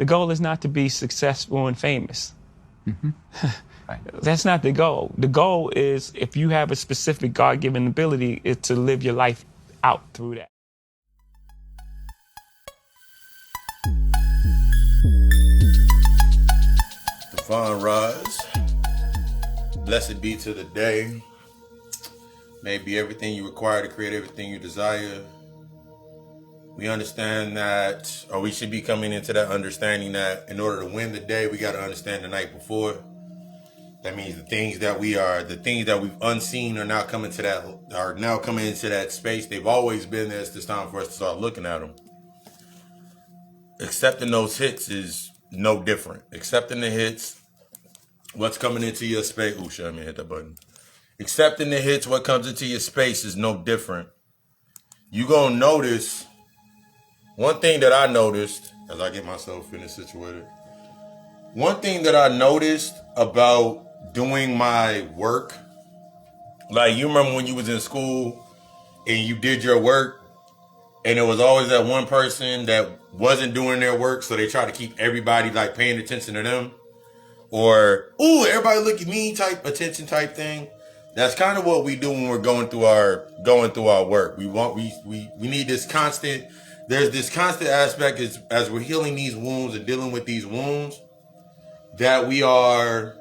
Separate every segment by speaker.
Speaker 1: The goal is not to be successful and famous.
Speaker 2: Mm-hmm. Right.
Speaker 1: That's not the goal. The goal is, if you have a specific God-given ability, is to live your life out through that.
Speaker 3: Divine rise. Blessed be to the day. May be everything you require to create everything you desire. We understand that, or we should be coming into that understanding that in order to win the day, we got to understand the night before. That means the things that we've unseen are now coming into that space. They've always been there. It's just time for us to start looking at them. Accepting those hits is no different. Accepting the hits, what's coming into your space. Ooh, shit, let me hit that button. Accepting the hits, what comes into your space is no different. You gonna notice, one thing that I noticed as I get myself finished situated, one thing that I noticed about doing my work, like you remember when you was in school and you did your work and it was always that one person that wasn't doing their work, so they try to keep everybody like paying attention to them, or ooh, everybody look at me type attention type thing. That's kind of what we do when we're going through our work. We need this constant. There's this constant aspect as we're healing these wounds and dealing with these wounds, that we are,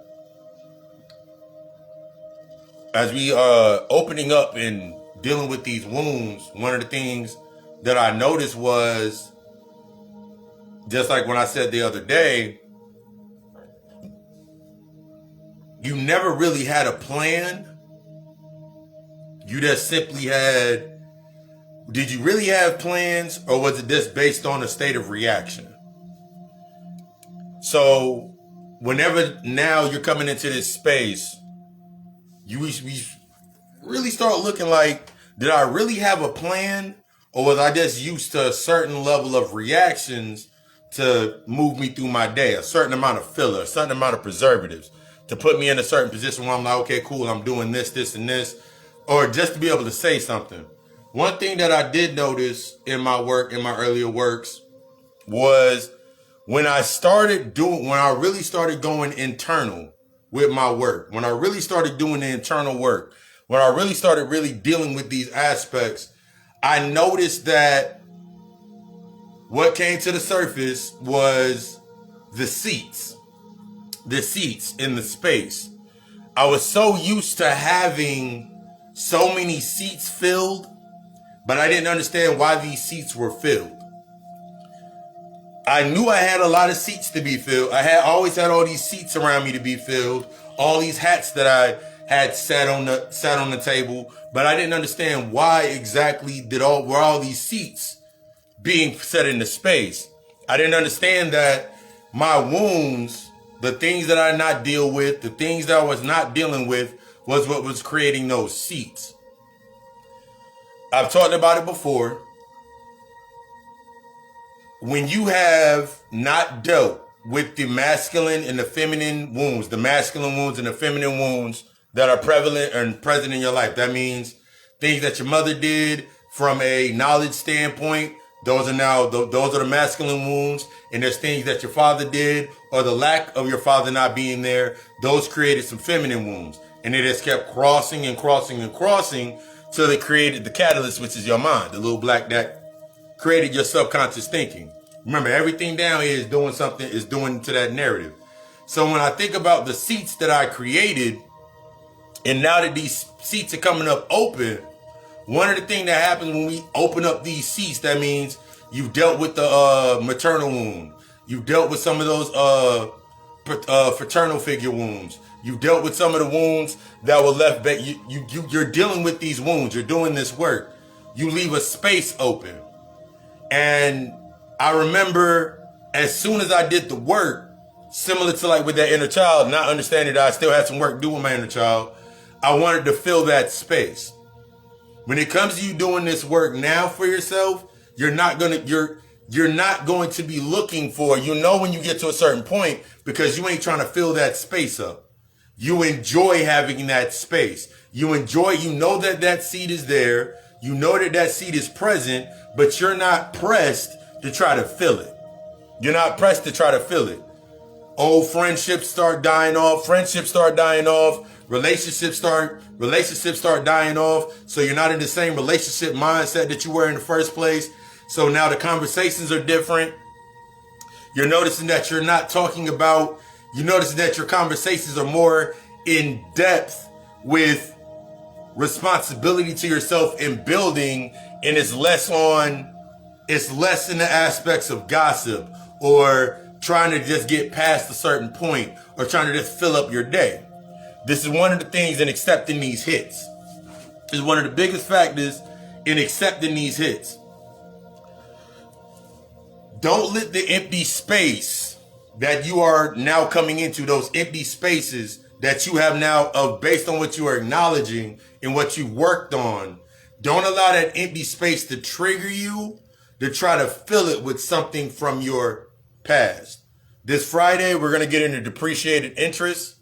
Speaker 3: as we are opening up and dealing with these wounds. One of the things that I noticed was, just like when I said the other day, you never really had a plan. You just simply had, did you really have plans, or was it just based on a state of reaction? So whenever now you're coming into this space, we really start looking like, did I really have a plan, or was I just used to a certain level of reactions to move me through my day, a certain amount of filler, a certain amount of preservatives to put me in a certain position where I'm like, okay, cool, I'm doing this, this, and this, or just to be able to say something. One thing that I did notice in my work, in my earlier works, was when I really started going internal with my work, when I really started doing the internal work, when I really started really dealing with these aspects, I noticed that what came to the surface was the seats in the space. I was so used to having so many seats filled, but I didn't understand why these seats were filled. I knew I had a lot of seats to be filled. I always had all these seats around me to be filled, all these hats that I had sat on the table, but I didn't understand why exactly were all these seats being set into space. I didn't understand that my wounds, the things that I not deal with, the things that I was not dealing with, was what was creating those seats. I've talked about it before. When you have not dealt with the masculine and the feminine wounds, the masculine wounds and the feminine wounds that are prevalent and present in your life, that means things that your mother did from a knowledge standpoint, those are the masculine wounds, and there's things that your father did, or the lack of your father not being there, those created some feminine wounds. And it just kept crossing and crossing and crossing till they created the catalyst, which is your mind, the little black that created your subconscious thinking. Remember, everything down here is doing something, is doing to that narrative. So when I think about the seats that I created, and now that these seats are coming up open, one of the things that happens when we open up these seats, that means you've dealt with the maternal wound. You've dealt with some of those fraternal figure wounds. You've dealt with some of the wounds that were left back. You're dealing with these wounds. You're doing this work. You leave a space open. And I remember as soon as I did the work, similar to like with that inner child, not understanding that I still had some work to do with my inner child, I wanted to fill that space. When it comes to you doing this work now for yourself, you're not going to be looking for, when you get to a certain point, because you ain't trying to fill that space up. You enjoy having that space. You know that seat is there. You know that seat is present, but you're not pressed to try to fill it. You're not pressed to try to fill it. Old friendships start dying off. Friendships start dying off. Relationships start dying off. So you're not in the same relationship mindset that you were in the first place. So now the conversations are different. You're noticing that you're not talking about, you're noticing that your conversations are more in depth with responsibility to yourself and building, and it's less in the aspects of gossip or trying to just get past a certain point or trying to just fill up your day. This is one of the things in accepting these hits. This is one of the biggest factors in accepting these hits. Don't let the empty space that you are now coming into, those empty spaces that you have now of based on what you are acknowledging and what you worked on, don't allow that empty space to trigger you to try to fill it with something from your past. This Friday, we're going to get into depreciated interest.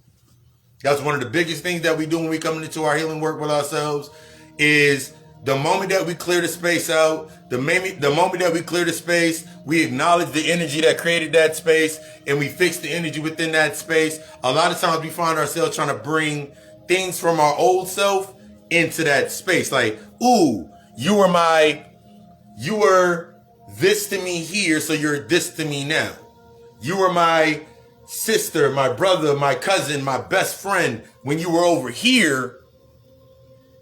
Speaker 3: That's one of the biggest things that we do when we come into our healing work with ourselves is the moment that we clear the space out, the moment that we clear the space, we acknowledge the energy that created that space and we fix the energy within that space. A lot of times we find ourselves trying to bring things from our old self into that space. Like, ooh, you were this to me here, so you're this to me now. You were my sister, my brother, my cousin, my best friend when you were over here.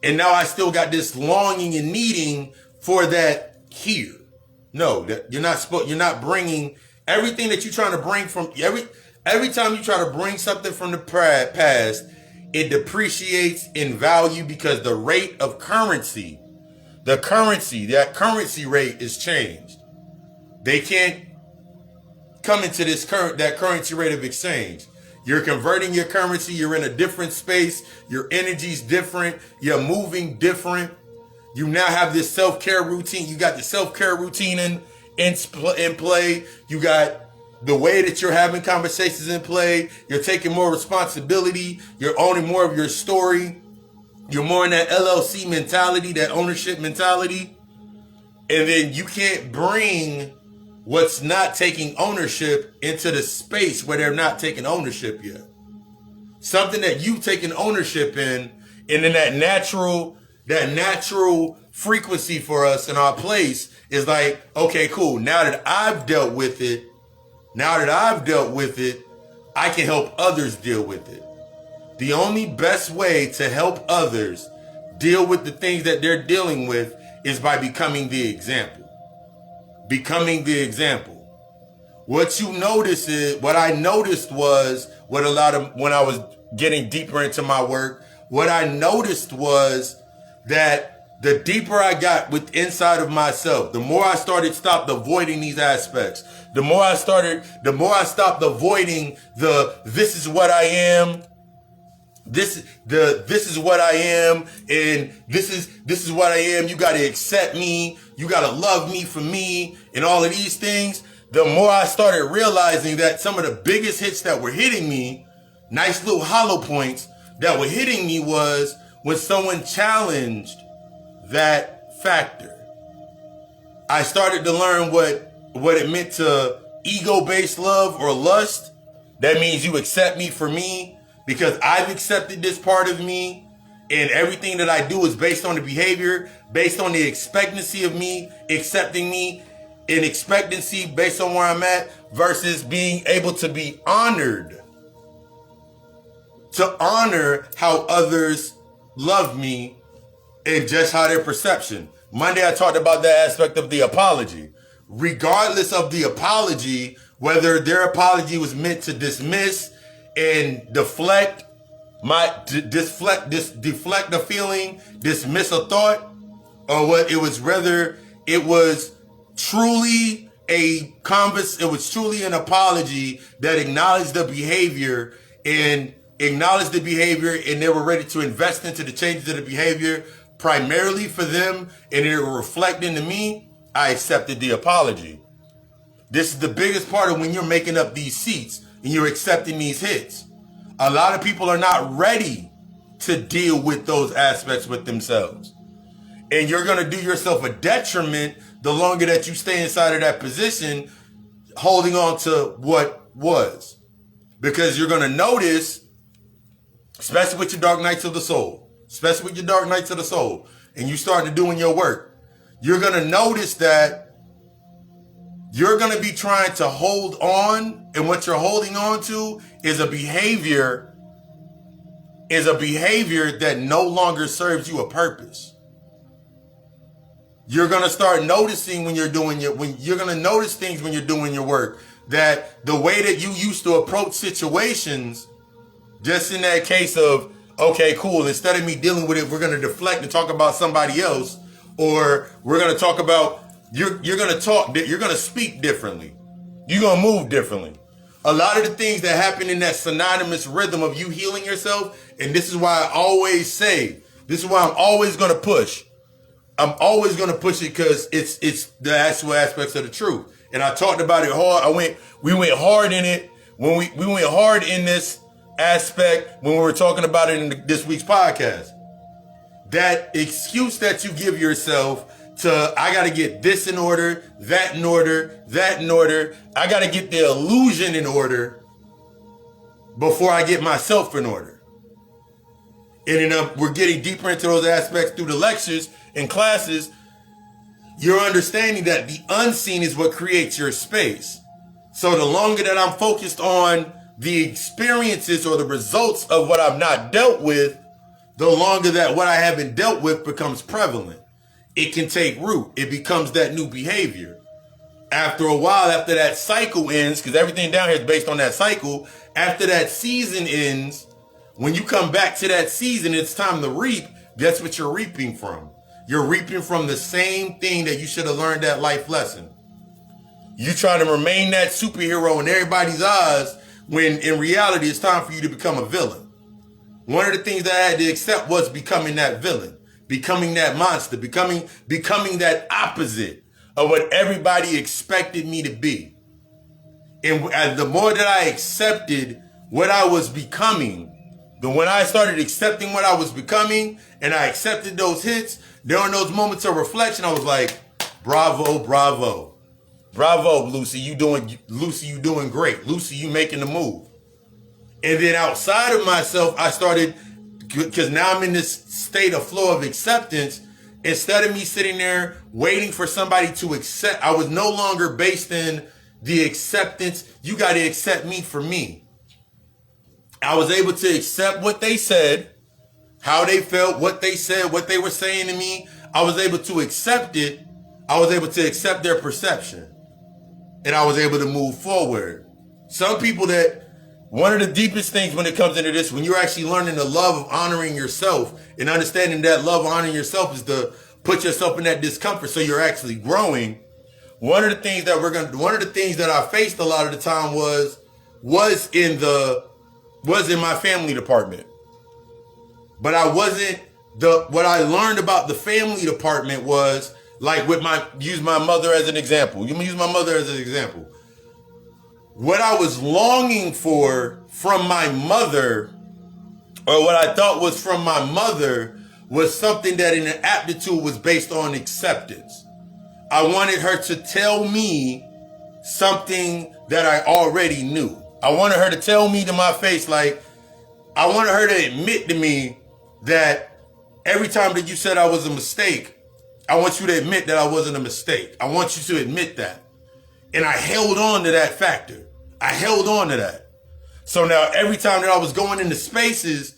Speaker 3: And now I still got this longing and needing for that here. No, that you're not bringing everything that you're trying to bring from every time you try to bring something from the past, it depreciates in value because the rate of currency, that currency rate is changed. They can't come into that currency rate of exchange. You're converting your currency. You're in a different space. Your energy's different. You're moving different. You now have this self-care routine. You got the self-care routine in play. You got the way that you're having conversations in play. You're taking more responsibility. You're owning more of your story. You're more in that LLC mentality, that ownership mentality. And then you can't bring what's not taking ownership into the space where they're not taking ownership yet. Something that you've taken ownership in, and then that natural frequency for us in our place is like, okay, cool. Now that I've dealt with it, I can help others deal with it. The only best way to help others deal with the things that they're dealing with is by becoming the example. What I noticed was when I was getting deeper into my work, what I noticed was that the deeper I got inside of myself, the more I stopped avoiding these aspects. The more I stopped avoiding this is what I am. This is what I am, and this is what I am. You gotta accept me, you gotta love me for me, and all of these things. The more I started realizing that some of the biggest hits that were hitting me, nice little hollow points that were hitting me, was when someone challenged that factor. I started to learn what it meant to ego-based love or lust. That means you accept me for me, because I've accepted this part of me, and everything that I do is based on the behavior, based on the expectancy of me accepting me, and expectancy based on where I'm at, versus being able to be honored. To honor how others love me and just how their perception. Monday I talked about that aspect of the apology. Regardless of the apology, whether their apology was meant to dismiss and deflect the feeling, dismiss a thought, or what it was, rather it was truly an apology that acknowledged the behavior and they were ready to invest into the changes of the behavior primarily for them, and it will reflect into me. I accepted the apology. This is the biggest part of when you're making up these seats and you're accepting these hits. A lot of people are not ready to deal with those aspects with themselves. And you're going to do yourself a detriment the longer that you stay inside of that position holding on to what was. Because you're going to notice, especially with your dark nights of the soul, and you start to doing your work, you're going to notice that you're going to be trying to hold on, and what you're holding on to is a behavior that no longer serves you a purpose. You're going to start noticing when you're going to notice things when you're doing your work, that the way that you used to approach situations, just in that case of, okay, cool, instead of me dealing with it, we're going to deflect and talk about somebody else, or we're going to talk about, you're going to speak differently. You're going to move differently. A lot of the things that happen in that synonymous rhythm of you healing yourself, and this is why I always say, this is why I'm always going to push. I'm always going to push it because it's the actual aspects of the truth. And I talked about it hard. We went hard in it when we went hard in this aspect when we were talking about it in this week's podcast. That excuse that you give yourself to, I got to get this in order, that in order, that in order. I got to get the illusion in order before I get myself in order. And then we're getting deeper into those aspects through the lectures and classes. You're understanding that the unseen is what creates your space. So the longer that I'm focused on the experiences or the results of what I've not dealt with, the longer that what I haven't dealt with becomes prevalent. It can take root. It becomes that new behavior. After a while, after that cycle ends, because everything down here is based on that cycle, after that season ends, when you come back to that season, it's time to reap. Guess what you're reaping from? You're reaping from the same thing that you should have learned that life lesson. You trying to remain that superhero in everybody's eyes when in reality it's time for you to become a villain. One of the things that I had to accept was becoming that villain, becoming that monster, becoming that opposite of what everybody expected me to be. And the more that I accepted what I was becoming, when I started accepting what I was becoming and I accepted those hits, during those moments of reflection, I was like, bravo, bravo. Bravo, Lucy, you doing great. Lucy, you making the move. And then outside of myself, I started, because now I'm in this state of flow of acceptance. Instead of me sitting there waiting for somebody to accept, I was no longer based in the acceptance. You got to accept me for me. I was able to accept what they said, how they felt, what they said, what they were saying to me. I was able to accept it. I was able to accept their perception. And I was able to move forward. Some people one of the deepest things when it comes into this, when you're actually learning the love of honoring yourself and understanding that love of honoring yourself is to put yourself in that discomfort so you're actually growing. One of the things that I faced a lot of the time was in my family department. But I wasn't, what I learned about the family department was, like use my mother as an example. You use my mother as an example. What I was longing for from my mother, or what I thought was from my mother, was something that in an aptitude was based on acceptance. I wanted her to tell me something that I already knew. I wanted her to tell me to my face, like, I wanted her to admit to me that every time that you said I was a mistake, I want you to admit that I wasn't a mistake. I want you to admit that. And I held on to that factor. I held on to that. So now every time that I was going into spaces,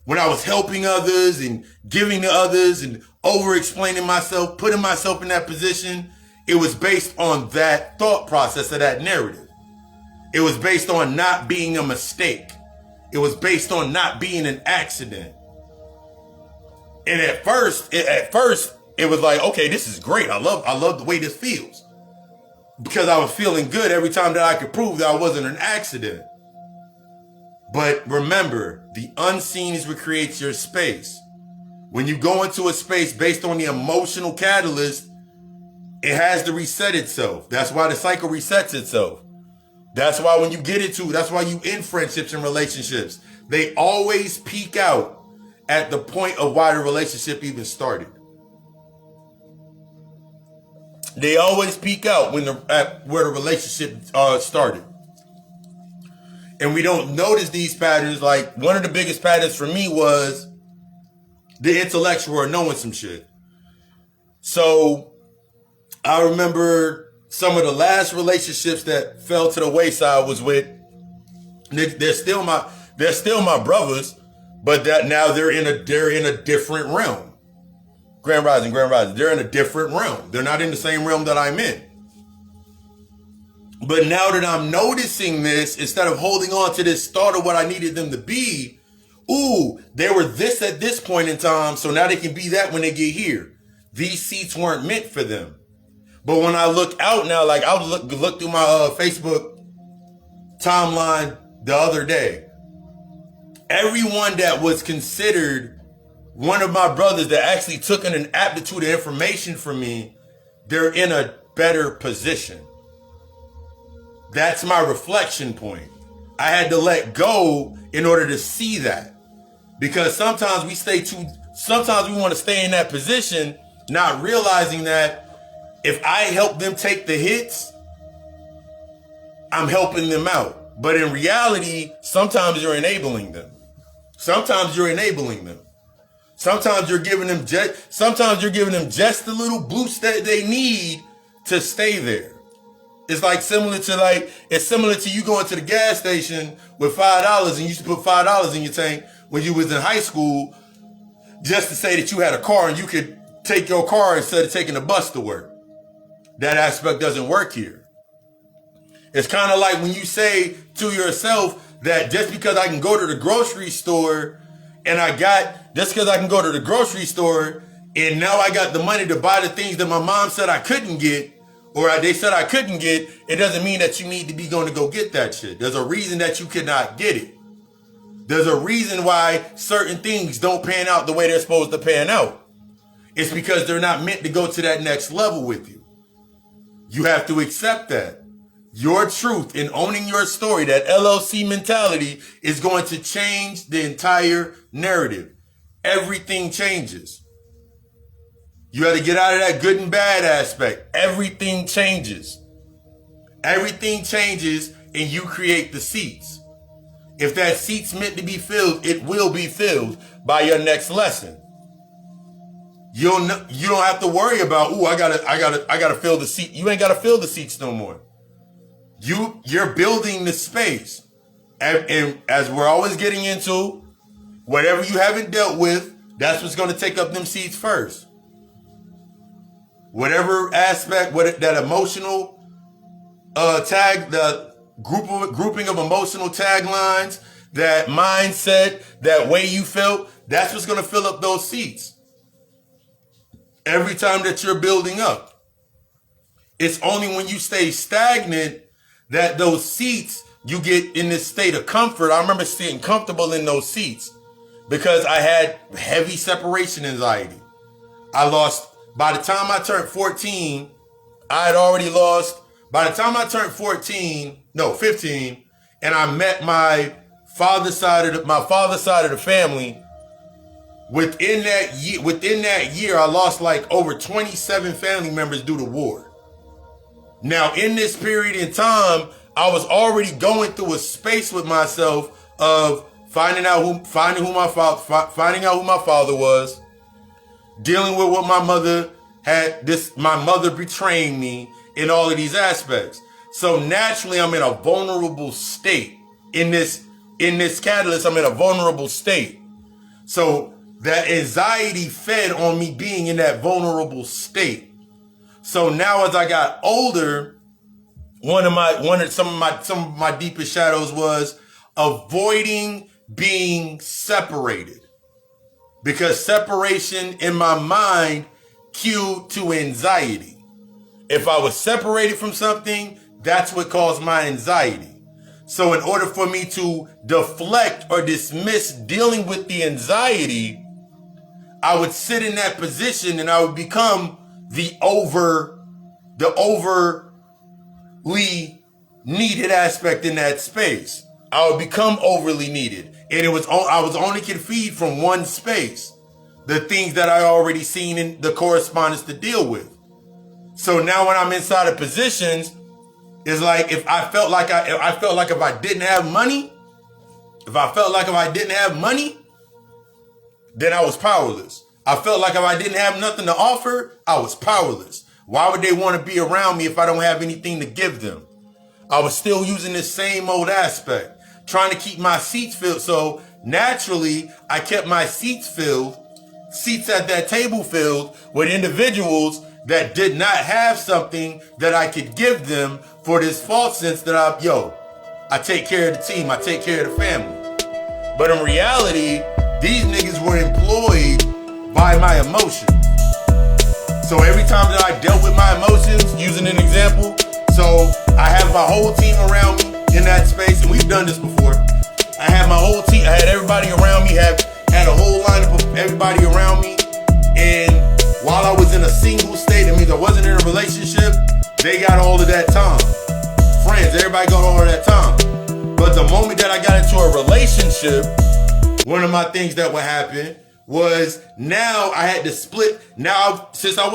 Speaker 3: when I was helping others and giving to others and over-explaining myself, putting myself in that position, it was based on that thought process of that narrative. It was based on not being a mistake. It was based on not being an accident. And at first, it was like, okay, this is great. I love the way this feels. Because I was feeling good every time that I could prove that I wasn't an accident. But remember, the unseen is what creates your space. When you go into a space based on the emotional catalyst, it has to reset itself. That's why the cycle resets itself. That's why when you that's why you in friendships and relationships, they always peak out at the point of why the relationship even started. They always peak out when where the relationship started. And we don't notice these patterns. Like, one of the biggest patterns for me was the intellectual or knowing some shit. So I remember some of the last relationships that fell to the wayside was with, they're still my brothers, but that now they're in a different realm. Grand Rising. They're in a different realm. They're not in the same realm that I'm in. But now that I'm noticing this, instead of holding on to this thought of what I needed them to be, ooh, they were this at this point in time, so now they can be that when they get here. These seats weren't meant for them. But when I look out now, like I look through my Facebook timeline the other day, everyone that was considered one of my brothers that actually took in an aptitude of information from me, they're in a better position. That's my reflection point. I had to let go in order to see that. Because sometimes we want to stay in that position, not realizing that if I help them take the hits, I'm helping them out. But in reality, sometimes you're enabling them. Sometimes you're giving them just the little boost that they need to stay there. It's similar to you going to the gas station with $5 and you used to put $5 in your tank when you was in high school, just to say that you had a car and you could take your car instead of taking the bus to work. That aspect doesn't work here. It's kind of like when you say to yourself that just because I can go to the grocery store and and now I got the money to buy the things that my mom said I couldn't get, or they said I couldn't get, it doesn't mean that you need to be going to go get that shit. There's a reason that you cannot get it. There's a reason why certain things don't pan out the way they're supposed to pan out. It's because they're not meant to go to that next level with you. You have to accept that. Your truth in owning your story, that LLC mentality, is going to change the entire narrative. Everything changes. You got to get out of that good and bad aspect. Everything changes. Everything changes and you create the seats. If that seat's meant to be filled, it will be filled by your next lesson. You don't have to worry about, I gotta fill the seat. You ain't gotta fill the seats no more. You're building the space. And as we're always getting into, whatever you haven't dealt with, that's what's gonna take up them seats first. Whatever aspect, that emotional the grouping of emotional taglines, that mindset, that way you felt, that's what's going to fill up those seats. Every time that you're building up. It's only when you stay stagnant that those seats, you get in this state of comfort. I remember staying comfortable in those seats because I had heavy separation anxiety. By the time I turned 14, I had already lost. By the time I turned 15, and I met my father's side of the family, within that year, I lost over 27 family members due to war. Now, in this period in time, I was already going through a space with myself of finding out who my father was, dealing with what my mother my mother betraying me in all of these aspects. So naturally, I'm in a vulnerable state. In this catalyst, I'm in a vulnerable state. So that anxiety fed on me being in that vulnerable state. So now as I got older, some of my deepest shadows was avoiding being separated. Because separation in my mind cued to anxiety. If I was separated from something, that's what caused my anxiety. So in order for me to deflect or dismiss dealing with the anxiety, I would sit in that position and I would become the overly needed aspect in that space. I would become overly needed. And I was only can feed from one space. The things that I already seen in the correspondence to deal with. So now when I'm inside of positions, it's like if I felt like if I didn't have money, then I was powerless. I felt like if I didn't have nothing to offer, I was powerless. Why would they want to be around me if I don't have anything to give them? I was still using this same old aspect, trying to keep my seats filled. So naturally, I kept my seats at that table filled with individuals that did not have something that I could give them for this false sense that I take care of the team, I take care of the family. But in reality, these niggas were employed by my emotions. So every time that I dealt with my emotions, using an example, so I have my whole team around me in that space, and we've done this before. I had my whole team, I had everybody around me, had a whole lineup of everybody around me, and while I was in a single state, that means I wasn't in a relationship, they got all of that time. Friends, everybody got all of that time. But the moment that I got into a relationship, one of my things that would happen was now I had to split. Now, since I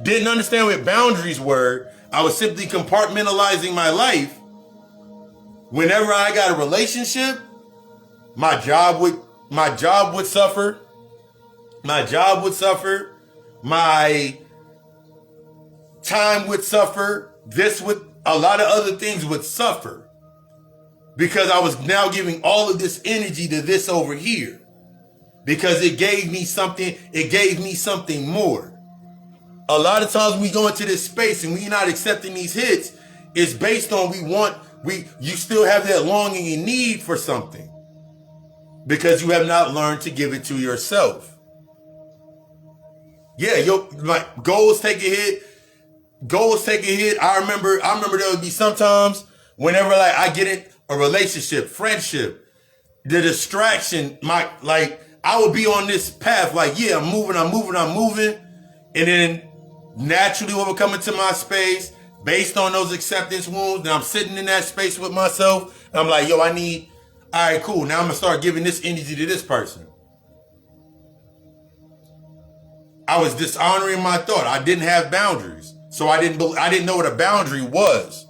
Speaker 3: didn't understand what boundaries were, I was simply compartmentalizing my life. Whenever I got a relationship, my job would suffer. My time would suffer. A lot of other things would suffer because I was now giving all of this energy to this over here because it gave me something more. A lot of times we go into this space and we're not accepting these hits, it's based on you still have that longing and need for something because you have not learned to give it to yourself. Yeah, like goals take a hit. I remember there would be sometimes whenever like I get in a relationship, friendship, the distraction, I would be on this path, like, yeah, I'm moving. And then naturally what would come into my space based on those acceptance wounds. Now I'm sitting in that space with myself. And I'm like, all right, cool. Now I'm gonna start giving this energy to this person. I was dishonoring my thought. I didn't have boundaries. So I didn't know what a boundary was.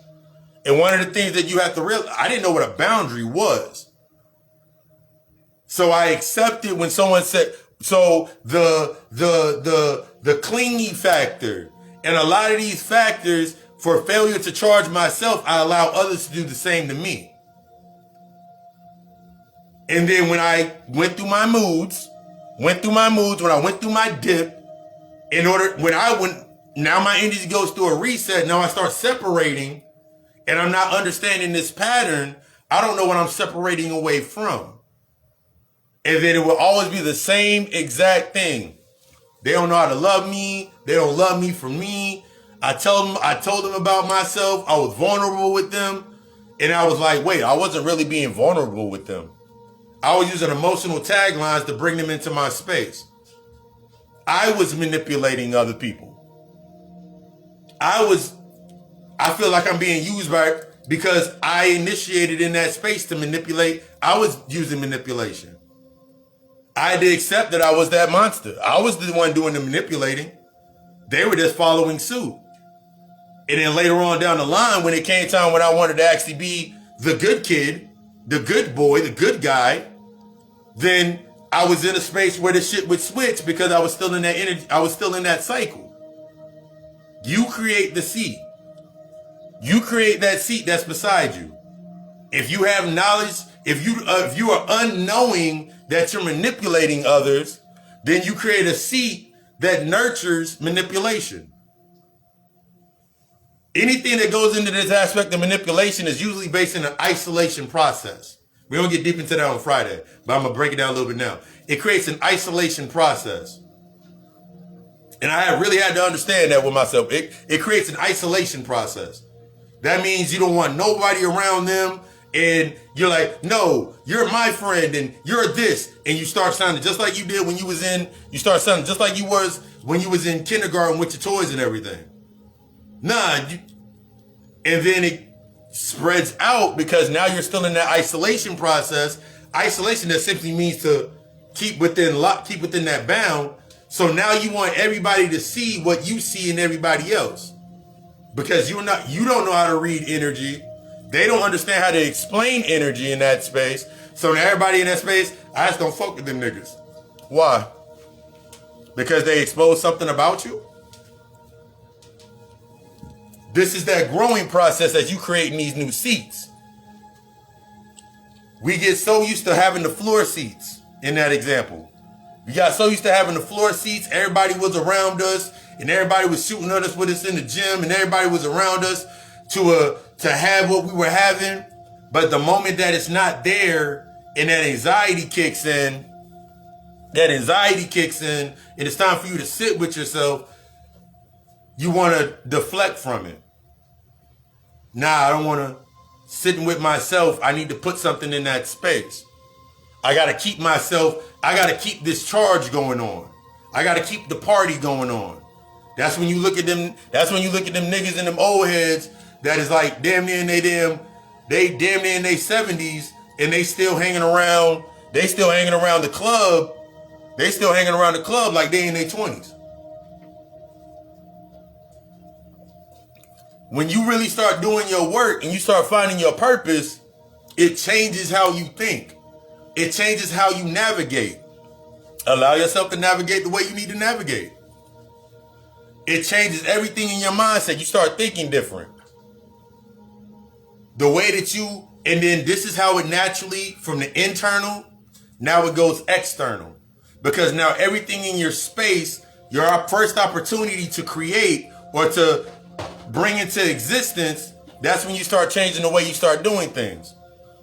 Speaker 3: And one of the things that you have to realize, I didn't know what a boundary was. So I accepted when someone said, so the clingy factor and a lot of these factors for failure to charge myself, I allow others to do the same to me. And then when I went through my moods, when I went through my dip, now my energy goes through a reset. Now I start separating and I'm not understanding this pattern. I don't know what I'm separating away from. And then it will always be the same exact thing. They don't know how to love me. They don't love me for me. I told them about myself. I was vulnerable with them. And I was like, wait, I wasn't really being vulnerable with them. I was using emotional taglines to bring them into my space. I was manipulating other people. I feel like I'm being used because I initiated in that space to manipulate. I was using manipulation. I had to accept that I was that monster. I was the one doing the manipulating. They were just following suit. And then later on down the line, when it came time when I wanted to actually be the good kid, the good boy, the good guy, then I was in a space where the shit would switch because I was still in that energy. I was still in that cycle. You create the seat. You create that seat that's beside you. If you have knowledge, if you are unknowing that you're manipulating others, then you create a seat that nurtures manipulation. Anything that goes into this aspect of manipulation is usually based in an isolation process. We don't get deep into that on Friday, but I'm going to break it down a little bit now. It creates an isolation process. And I really had to understand that with myself. It creates an isolation process. That means you don't want nobody around them. And you're like, no, you're my friend and you're this. And you start sounding just like you did when you start sounding just like you was when you was in kindergarten with your toys and everything. And then it spreads out because now you're still in that isolation process. Isolation that simply means to keep within that bound. So now you want everybody to see what you see in everybody else. Because you don't know how to read energy. They don't understand how to explain energy in that space. So now everybody in that space, I just don't fuck with them niggas. Why? Because they expose something about you? This is that growing process as you creating these new seats. We get so used to having the floor seats in that example. We got so used to having the floor seats. Everybody was around us and everybody was shooting at us with us in the gym and everybody was around us to have what we were having. But the moment that it's not there and that anxiety kicks in, and it's time for you to sit with yourself, you want to deflect from it. Nah, I don't want to sit with myself. I need to put something in that space. I got to keep this charge going on. I got to keep the party going on. That's when you look at them niggas and them old heads that is like damn near in they damn near in their 70s and they still hanging around the club. They still hanging around the club like they in their 20s. When you really start doing your work and you start finding your purpose, it changes how you think. It changes how you navigate. Allow yourself to navigate the way you need to navigate. It changes everything in your mindset. You start thinking different. The way that and then this is how it naturally, from the internal, now it goes external. Because now everything in your space, your first opportunity to create or to bring into existence, that's when you start changing the way you start doing things.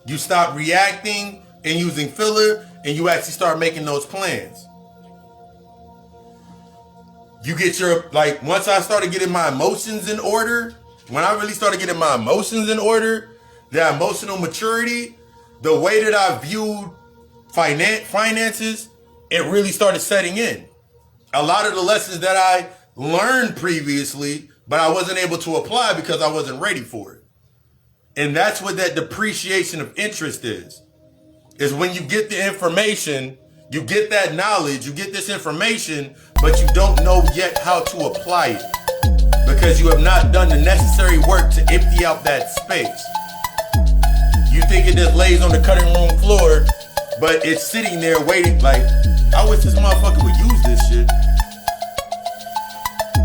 Speaker 3: You stop reacting and using filler, and you actually start making those plans. You get once I started getting my emotions in order, when I really started getting my emotions in order, that emotional maturity, the way that I viewed finances, it really started setting in. A lot of the lessons that I learned previously, but I wasn't able to apply because I wasn't ready for it. And that's what that depreciation of interest is when you get the information, you get that knowledge, you get this information, but you don't know yet how to apply it because you have not done the necessary work to empty out that space. You think it just lays on the cutting room floor, but it's sitting there waiting like, I wish this motherfucker would use this shit.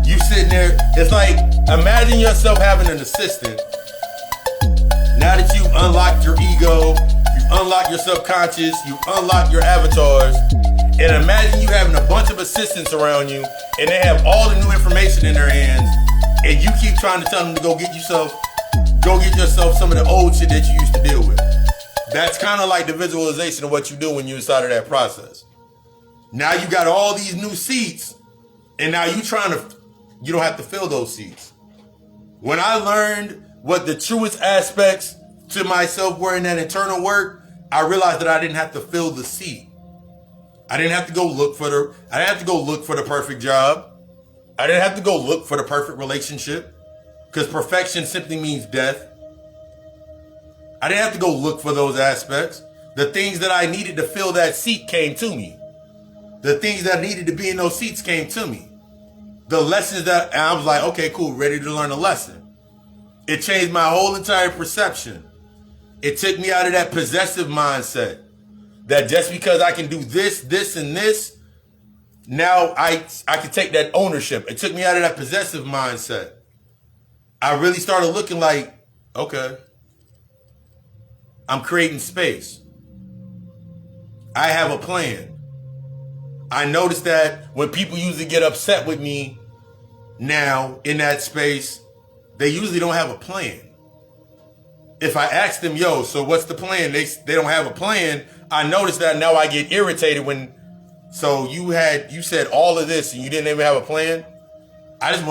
Speaker 3: You sitting there, it's like, imagine yourself having an assistant. Now that you've unlocked your ego, you've unlocked your subconscious, you've unlocked your avatars, and imagine you having a bunch of assistants around you, and they have all the new information in their hands, and you keep trying to tell them to go get yourself some of the old shit that you used to deal with. That's kind of like the visualization of what you do when you're inside of that process. Now you got all these new seats, and now you don't have to fill those seats. When I learned what the truest aspects to myself were in that internal work, I realized that I didn't have to fill the seat. I didn't have to go look for the perfect job. I didn't have to go look for the perfect relationship, because perfection simply means death. I didn't have to go look for those aspects. The things that I needed to fill that seat came to me. The things that needed to be in those seats came to me. The lessons and I was like, okay, cool, ready to learn a lesson. It changed my whole entire perception. It took me out of that possessive mindset. That just because I can do this, this, and this, now I can take that ownership. It took me out of that possessive mindset. I really started looking like, okay, I'm creating space. I have a plan. I noticed that when people usually get upset with me now in that space, they usually don't have a plan. If I ask them, yo, so what's the plan? They don't have a plan. I noticed that now I get irritated when, so you said all of this and you didn't even have a plan. I just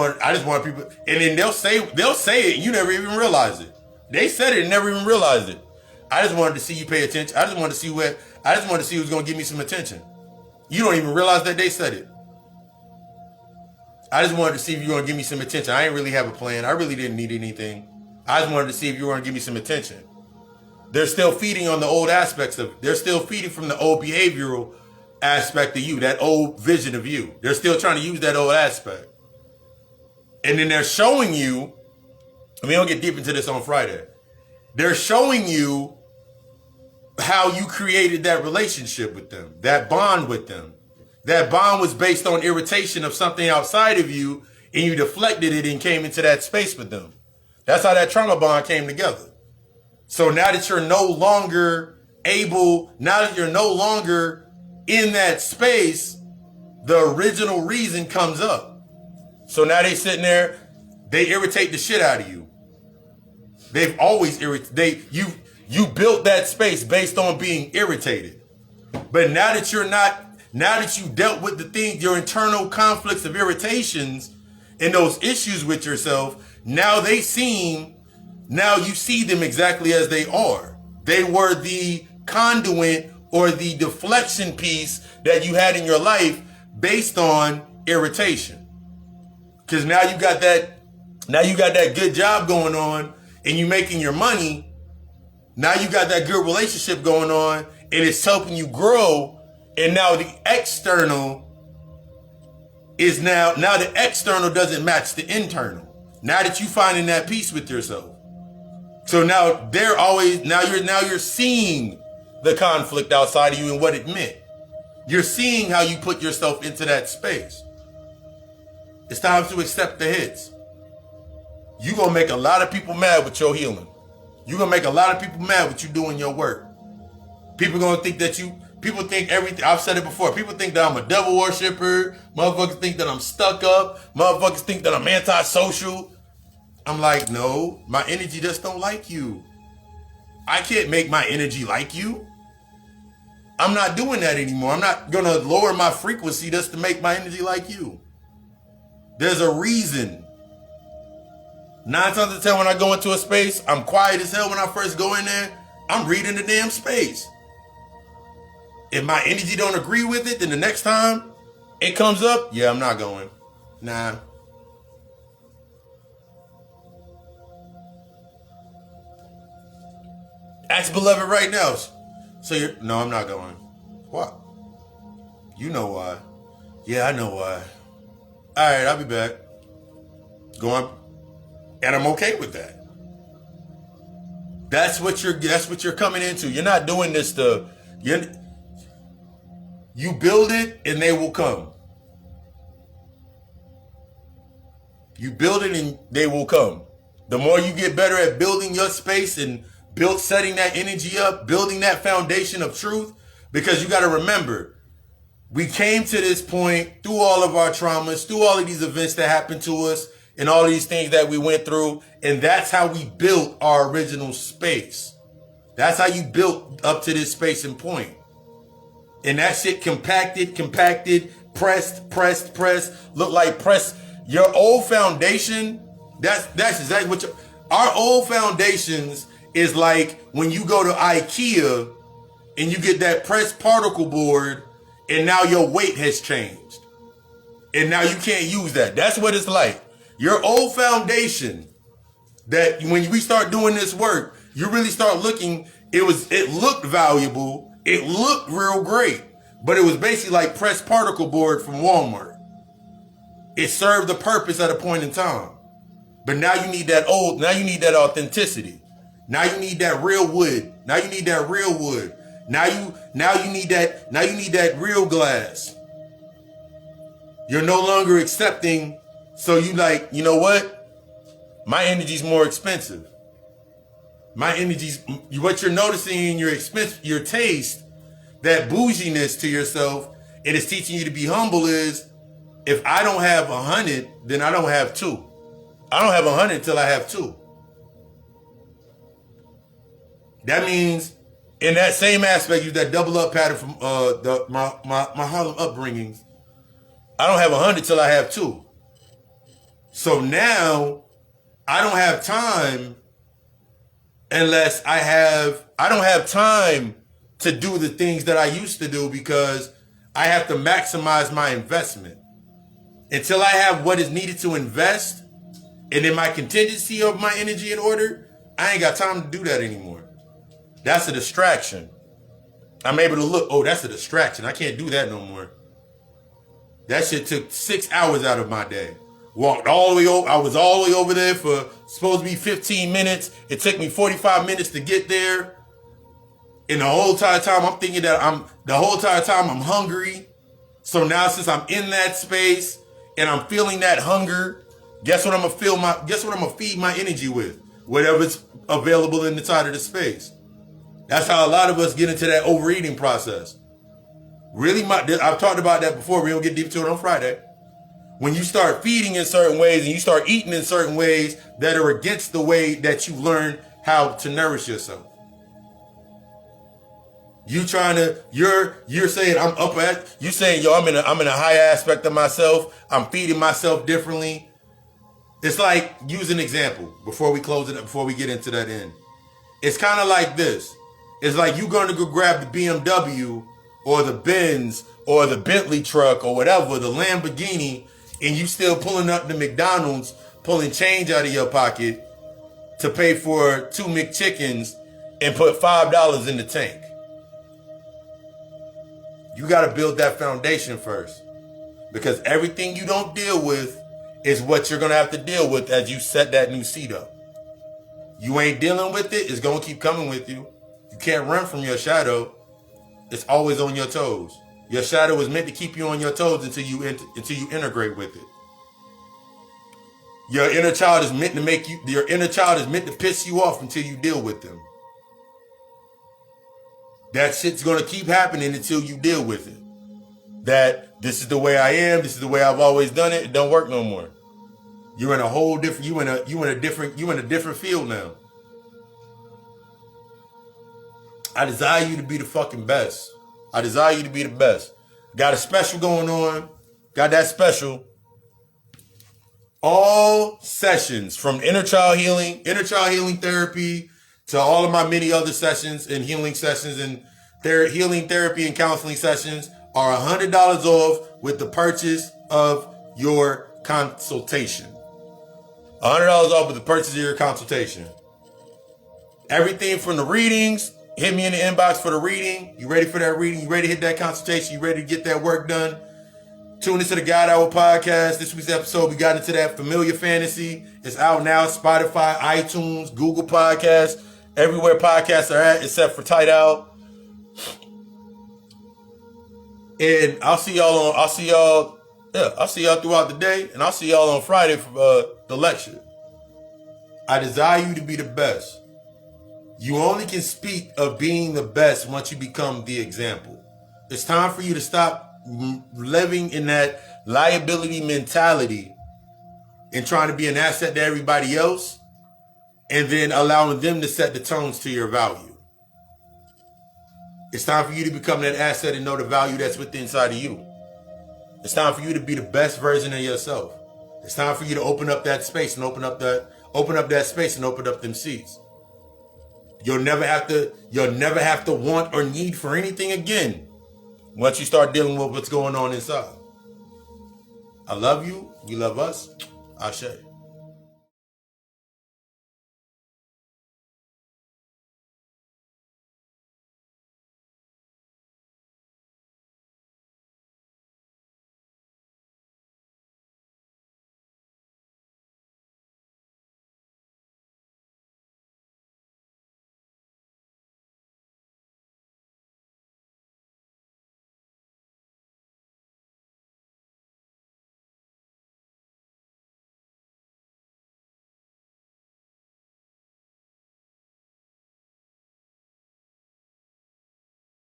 Speaker 3: want people, and then they'll say it, you never even realize it. They said it and never even realized it. I just wanted to see you pay attention. I just wanted to see who's going to give me some attention. You don't even realize that they said it. I just wanted to see if you were going to give me some attention. I didn't really have a plan. I really didn't need anything. I just wanted to see if you were going to give me some attention. They're still feeding on the old aspects of it. They're still feeding from the old behavioral aspect of you, that old vision of you. They're still trying to use that old aspect. And then they're showing you, and we don't get deep into this on Friday, they're showing you how you created that relationship with them, that bond with them. That bond was based on irritation of something outside of you, and you deflected it and came into that space with them. That's how that trauma bond came together. So now that you're no longer now that you're no longer in that space, the original reason comes up. So now they sitting there, they irritate the shit out of you. They've always irritated. You built that space based on being irritated. But now that you dealt with the things, your internal conflicts of irritations and those issues with yourself, now you see them exactly as they are. They were the conduit or the deflection piece that you had in your life based on irritation. Because now you got that good job going on and you making your money. Now you got that good relationship going on and it's helping you grow. And now the external doesn't match the internal. Now that you finding that peace with yourself. So now you're seeing the conflict outside of you and what it meant. You're seeing how you put yourself into that space. It's time to accept the hits. You're going to make a lot of people mad with your healing. You're going to make a lot of people mad with you doing your work. People going to think that people think everything, I've said it before, people think that I'm a devil worshiper. Motherfuckers think that I'm stuck up. Motherfuckers think that I'm antisocial. I'm like, no, my energy just don't like you. I can't make my energy like you. I'm not doing that anymore. I'm not going to lower my frequency just to make my energy like you. There's a reason. 9 times out of 10 when I go into a space, I'm quiet as hell when I first go in there. I'm reading the damn space. If my energy don't agree with it, then the next time it comes up, yeah, I'm not going. Nah. Ask Beloved right now. So no, I'm not going. What? You know why. Yeah, I know why. All right, I'll be back. Going. And I'm okay with that. That's what you're coming into. You're not doing this you build it and they will come. You build it and they will come. The more you get better at building your space and setting that energy up, building that foundation of truth, because you got to remember, we came to this point through all of our traumas, through all of these events that happened to us, and all these things that we went through, and that's how we built our original space. That's how you built up to this space and point. And that shit compacted, pressed, look like pressed. Your old foundation, that's exactly what our old foundations is like when you go to IKEA and you get that pressed particle board and now your weight has changed. And now you can't use that. That's what it's like. Your old foundation, that when we start doing this work, you really start looking, it looked valuable, it looked real great, but it was basically like pressed particle board from Walmart. It served the purpose at a point in time. But now you need that authenticity. Now you need that real wood. Now you need that real wood. Now you need that real glass. You're no longer accepting. So you like, you know what? My energy's more expensive. What you're noticing in your taste, that bouginess to yourself, and it's teaching you to be humble is, if I don't have 100, then I don't have 2. I don't have 100 until I have 2. That means in that same aspect, use that double up pattern from my Harlem upbringings. I don't have 100 till I have 2. So now I don't have time unless I don't have time to do the things that I used to do, because I have to maximize my investment. Until I have what is needed to invest and then my contingency of my energy in order, I ain't got time to do that anymore. That's a distraction. I'm able to look, oh, that's a distraction. I can't do that no more. That shit took 6 hours out of my day. Walked all the way over. I was all the way over there for supposed to be 15 minutes. It took me 45 minutes to get there. And the whole entire time I'm thinking that I'm hungry. So now since I'm in that space and I'm feeling that hunger, guess what I'm gonna feed my energy with? Whatever's available inside of the space. That's how a lot of us get into that overeating process. Really, I've talked about that before. We don't get deep to it on Friday. When you start feeding in certain ways and you start eating in certain ways that are against the way that you learn how to nourish yourself. You're saying I'm up at, you're saying, yo, I'm in a higher aspect of myself. I'm feeding myself differently. It's like, use an example before we close it up, before we get into that end. It's kind of like this. It's like you're going to go grab the BMW or the Benz or the Bentley truck or whatever, the Lamborghini, and you still pulling up the McDonald's, pulling change out of your pocket to pay for 2 McChickens and put $5 in the tank. You got to build that foundation first, because everything you don't deal with is what you're going to have to deal with as you set that new seat up. You ain't dealing with it, it's going to keep coming with you. You can't run from your shadow. It's always on your toes. Your shadow is meant to keep you on your toes until you integrate with it. Your inner child is meant to piss you off until you deal with them. That shit's going to keep happening until you deal with it. That this is the way I am, this is the way I've always done it, it don't work no more. You're in a whole different, you in a different field now. I desire you to be the fucking best. I desire you to be the best. Got a special going on. Got that special. All sessions from inner child healing therapy to all of my many other sessions and healing sessions and healing therapy and counseling sessions are $100 off with the purchase of your consultation. $100 off with the purchase of your consultation. Everything from the readings. Hit me in the inbox for the reading. You ready for that reading? You ready to hit that consultation? You ready to get that work done? Tune into the God Hour podcast. This week's episode, we got into that familiar fantasy. It's out now. Spotify, iTunes, Google Podcasts, everywhere podcasts are at, except for Tight Out. And I'll see y'all throughout the day, and I'll see y'all on Friday for the lecture. I desire you to be the best. You only can speak of being the best once you become the example. It's time for you to stop living in that liability mentality and trying to be an asset to everybody else and then allowing them to set the tones to your value. It's time for you to become that asset and know the value that's within inside of you. It's time for you to be the best version of yourself. It's time for you to open up that space and open up that space and open up them seats. You'll never have to want or need for anything again once you start dealing with what's going on inside. I love you. We love us. Ashe.